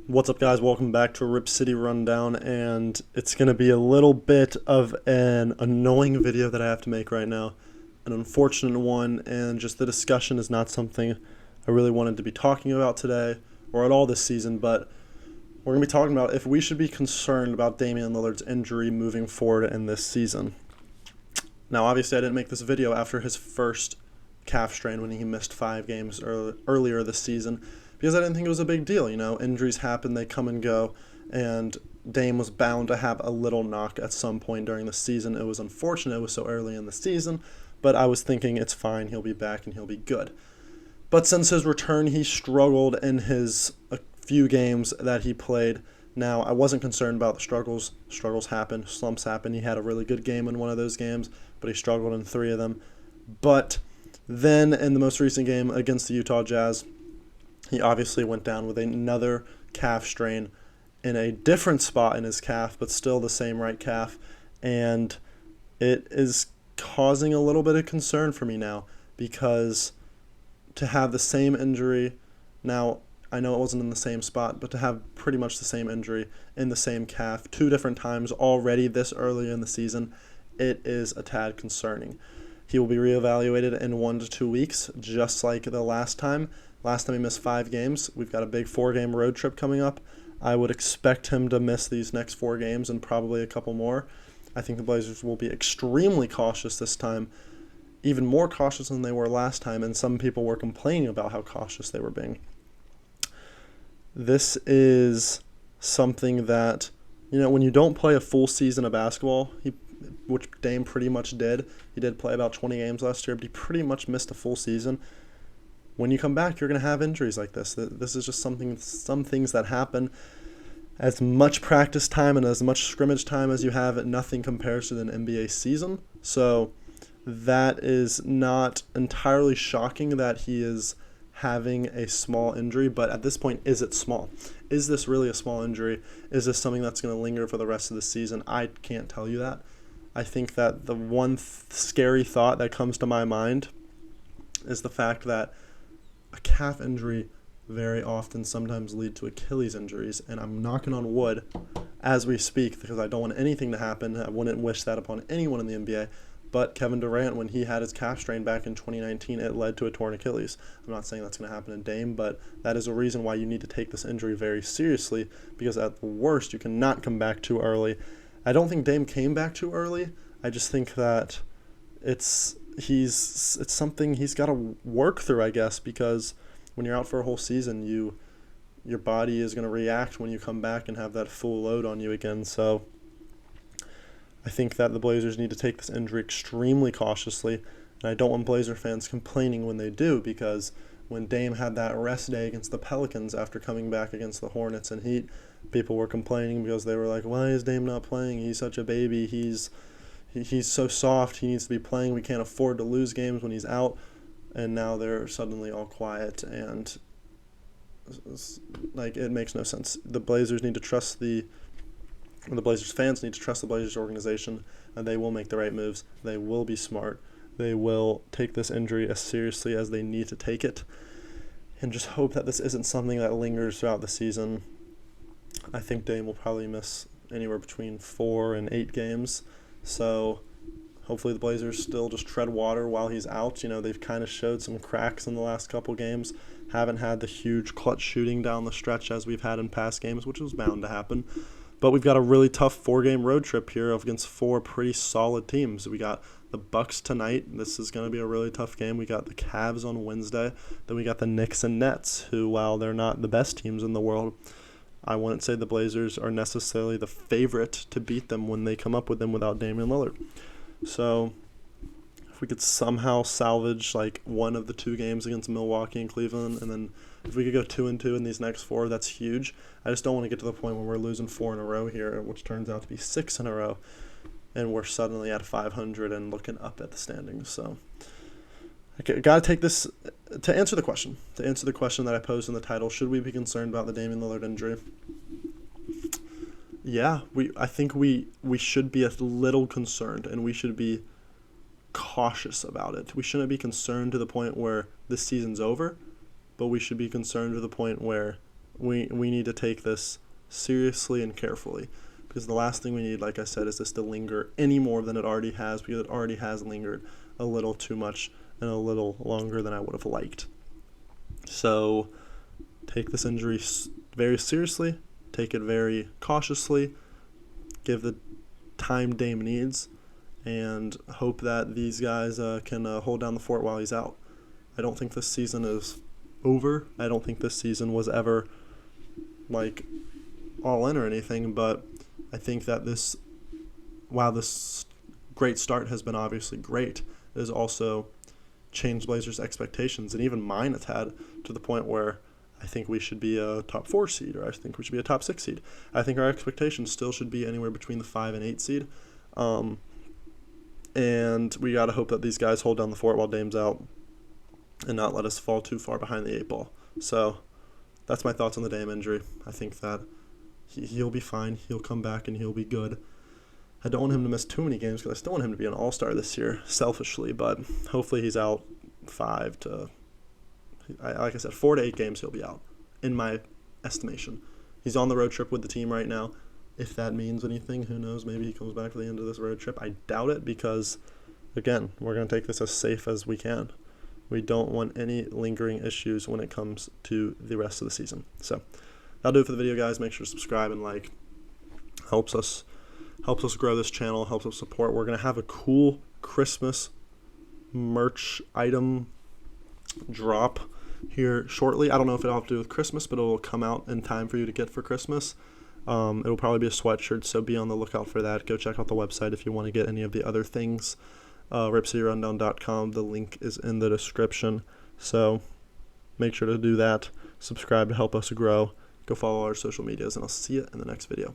What's up, guys? Welcome back to a Rip City Rundown, and it's going to be a little bit of an annoying video that I have to make right now. An unfortunate one, and just the discussion is not something I really wanted to be talking about today or at all this season, but we're going to be talking about if we should be concerned about Damian Lillard's injury moving forward in this season. Now, obviously, I didn't make this video after his first calf strain when he missed 5 games earlier this season, because I didn't think it was a big deal. Injuries happen, they come and go, and Dame was bound to have a little knock at some point during the season. It was unfortunate it was so early in the season, but I was thinking it's fine, he'll be back and he'll be good. But since his return, he struggled in his few games that he played. Now, I wasn't concerned about the struggles. Struggles happen, slumps happen. He had a really good game in one of those games, but he struggled in 3 of them. But then in the most recent game against the Utah Jazz, he obviously went down with another calf strain in a different spot in his calf, but still the same right calf. And it is causing a little bit of concern for me now, because to have the same injury, now I know it wasn't in the same spot, but to have pretty much the same injury in the same calf 2 different times already this early in the season, it is a tad concerning. He will be reevaluated in 1 to 2 weeks, just like the last time. Last time he missed 5 games. We've got a big 4-game road trip coming up. I would expect him to miss these next 4 games and probably a couple more. I think the Blazers will be extremely cautious this time, even more cautious than they were last time, and some people were complaining about how cautious they were being. This is something that, when you don't play a full season of basketball, which Dame pretty much did. He did play about 20 games last year, but he pretty much missed a full season. When you come back, you're going to have injuries like this. This is just some things that happen. As much practice time and as much scrimmage time as you have, nothing compares to an NBA season. So that is not entirely shocking that he is having a small injury, but at this point, is it small? Is this really a small injury? Is this something that's going to linger for the rest of the season? I can't tell you that. I think that the one scary thought that comes to my mind is the fact that a calf injury very often sometimes lead to Achilles injuries, and I'm knocking on wood as we speak because I don't want anything to happen. I wouldn't wish that upon anyone in the NBA, but Kevin Durant, when he had his calf strain back in 2019, it led to a torn Achilles. I'm not saying that's going to happen in Dame, but that is a reason why you need to take this injury very seriously, because at the worst, you cannot come back too early. I don't think Dame came back too early. I just think that it's something he's got to work through, I guess, because when you're out for a whole season, your body is going to react when you come back and have that full load on you again. So I think that the Blazers need to take this injury extremely cautiously, and I don't want Blazer fans complaining when they do, because when Dame had that rest day against the Pelicans after coming back against the Hornets and Heat, people were complaining because they were like, why is Dame not playing? He's such a baby. He's so soft. He needs to be playing. We can't afford to lose games when he's out. And now they're suddenly all quiet, and it makes no sense. The Blazers need to trust the Blazers fans need to trust the Blazers organization, and they will make the right moves. They will be smart. They will take this injury as seriously as they need to take it, and just hope that this isn't something that lingers throughout the season. I think Dame will probably miss anywhere between 4 and 8 games. So hopefully the Blazers still just tread water while he's out. They've kind of showed some cracks in the last couple games. Haven't had the huge clutch shooting down the stretch as we've had in past games, which was bound to happen. But we've got a really tough 4-game road trip here against 4 pretty solid teams. We got the Bucks tonight. This is going to be a really tough game. We got the Cavs on Wednesday. Then we got the Knicks and Nets, who, while they're not the best teams in the world, I wouldn't say the Blazers are necessarily the favorite to beat them when they come up with them without Damian Lillard. So if we could somehow salvage one of the 2 games against Milwaukee and Cleveland, and then if we could go 2-2 in these next 4, that's huge. I just don't want to get to the point where we're losing 4 in a row here, which turns out to be 6 in a row, and we're suddenly at 500 and looking up at the standings. So I got to take this to answer the question. To answer the question that I posed in the title, should we be concerned about the Damian Lillard injury? Yeah, I think we should be a little concerned, and we should be cautious about it. We shouldn't be concerned to the point where this season's over, but we should be concerned to the point where we need to take this seriously and carefully, because the last thing we need, like I said, is this to linger any more than it already has, because it already has lingered a little too much and a little longer than I would have liked. So take this injury very seriously, take it very cautiously, give the time Dame needs, and hope that these guys can hold down the fort while he's out. I don't think this season is over. I don't think this season was ever like all in or anything, but I think that while this great start has been obviously great, it has also changed Blazers' expectations, and even mine has had, to the point where I think we should be a top 4 seed, or I think we should be a top 6 seed. I think our expectations still should be anywhere between the 5 and 8 seed. And we got to hope that these guys hold down the fort while Dame's out and not let us fall too far behind the 8 ball. So that's my thoughts on the Dame injury. I think that he'll be fine. He'll come back and he'll be good. I don't want him to miss too many games because I still want him to be an all-star this year, selfishly, but hopefully he's out 4 to 8 games he'll be out, in my estimation. He's on the road trip with the team right now. If that means anything, who knows? Maybe he comes back for the end of this road trip. I doubt it because, again, we're going to take this as safe as we can. We don't want any lingering issues when it comes to the rest of the season. So that'll do it for the video, guys. Make sure to subscribe and like. Helps us grow this channel, helps us support. We're going to have a cool Christmas merch item drop here shortly. I don't know if it'll have to do with Christmas, but it'll come out in time for you to get for Christmas. It'll probably be a sweatshirt, so be on the lookout for that. Go check out the website if you want to get any of the other things. RipCityRundown.com. The link is in the description. So make sure to do that. Subscribe to help us grow. Go follow our social medias, and I'll see you in the next video.